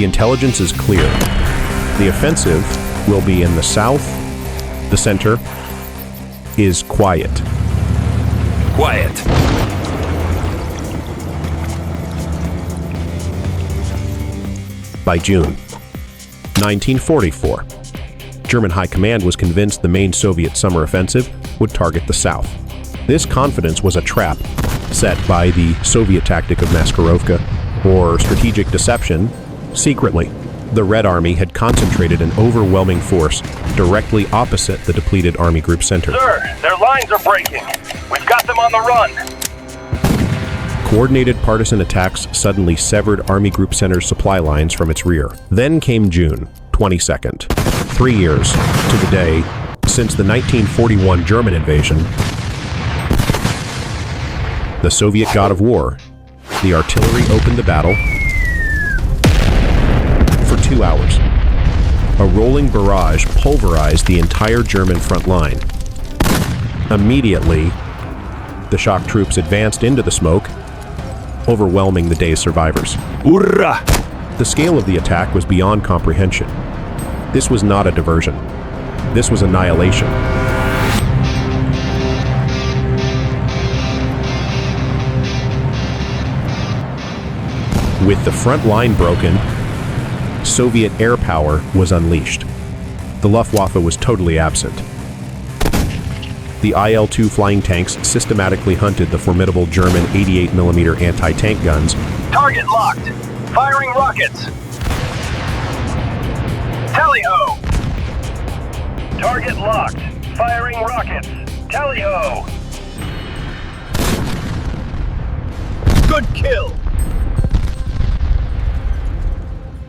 The intelligence is clear. The offensive will be in the south. The center is quiet. Quiet. By June 1944, German High Command was convinced the main Soviet summer offensive would target the south. This confidence was a trap set by the Soviet tactic of Maskirovka, or strategic deception. Secretly, the Red Army had concentrated an overwhelming force directly opposite the depleted Army Group Center. Sir, their lines are breaking. We've got them on the run. Coordinated partisan attacks suddenly severed Army Group Center's supply lines from its rear. Then came June 22nd, 3 years to the day since the 1941 German invasion. The Soviet god of war, the artillery opened the battle for 2 hours. A rolling barrage pulverized the entire German front line. Immediately, the shock troops advanced into the smoke, overwhelming the day's survivors. Urra! The scale of the attack was beyond comprehension. This was not a diversion. This was annihilation. With the front line broken, Soviet air power was unleashed. The Luftwaffe was totally absent. The Il-2 flying tanks systematically hunted the formidable German 88mm anti-tank guns. Target locked. Firing rockets. Tally-ho! Target locked. Firing rockets. Tally-ho! Good kill!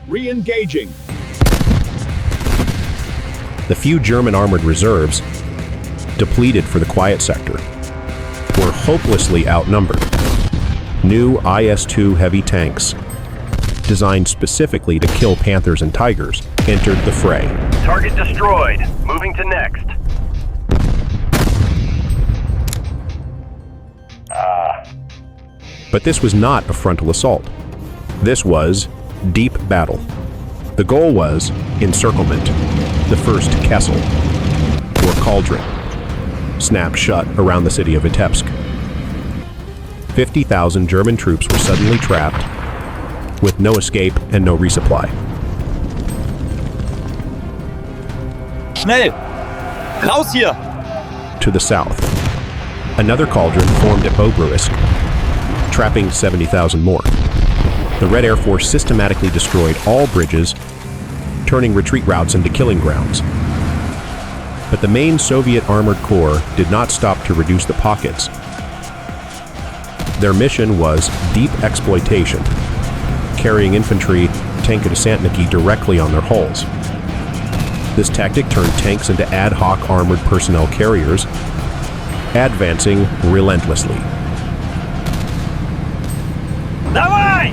Re-engaging. The few German armored reserves, depleted for the quiet sector, were hopelessly outnumbered. New IS-2 heavy tanks, designed specifically to kill Panthers and Tigers, entered the fray. Target destroyed. Moving to next. But this was not a frontal assault. This was deep battle. The goal was encirclement. The first Kessel, or cauldron, snapped shut around the city of Vitebsk. 50,000 German troops were suddenly trapped, with no escape and no resupply. Schnell! Raus hier! To the south, another cauldron formed at Bobruisk, trapping 70,000 more. The Red Air Force systematically destroyed all bridges, turning retreat routes into killing grounds. But the main Soviet armored corps did not stop to reduce the pockets. Their mission was deep exploitation, carrying infantry Tankodesantniki directly on their hulls. This tactic turned tanks into ad hoc armored personnel carriers, advancing relentlessly. Давай!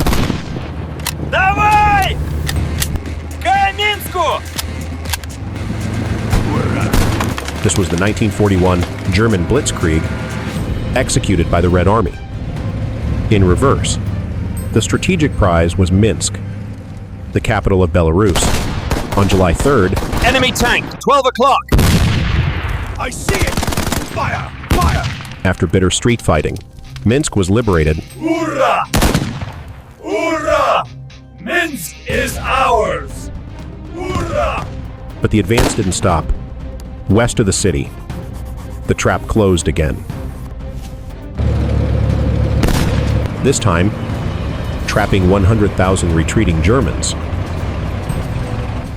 Давай! К Минску! This was the 1941 German Blitzkrieg, executed by the Red Army. In reverse, the strategic prize was Minsk, the capital of Belarus. On July 3rd, Enemy tank, 12 o'clock! I see it! Fire! Fire! after bitter street fighting, Minsk was liberated. Hurrah! Hurrah! Minsk is ours! Hurrah! But the advance didn't stop. West of the city, the trap closed again. This time, trapping 100,000 retreating Germans.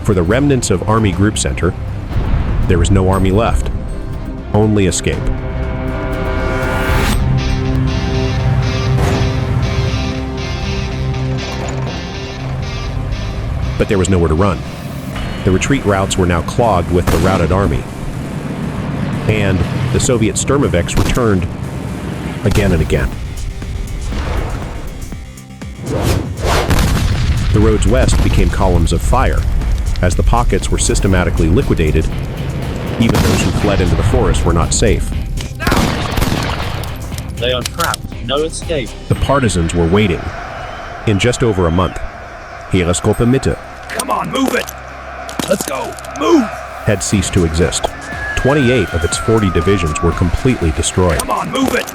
For the remnants of Army Group Center, there was no army left, only escape. But there was nowhere to run. The retreat routes were now clogged with the routed army. And the Soviet Sturmoviks returned again and again. The roads west became columns of fire, as the pockets were systematically liquidated. Even those who fled into the forest were not safe. They are trapped. No escape. The partisans were waiting. In just over a month, Heeresgruppe Mitte Come on, move it! Let's go! Move! had ceased to exist. 28 of its 40 divisions were completely destroyed. Come on, move it!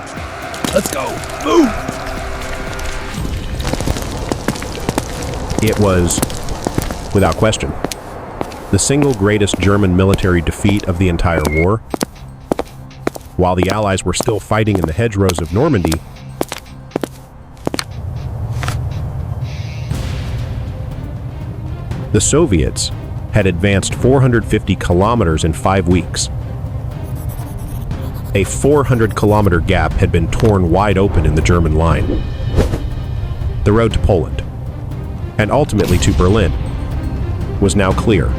Let's go! Move! It was, without question, the single greatest German military defeat of the entire war. While the Allies were still fighting in the hedgerows of Normandy, the Soviets had advanced 450 kilometers in 5 weeks. A 400-kilometer gap had been torn wide open in the German line. The road to Poland, and ultimately to Berlin, was now clear.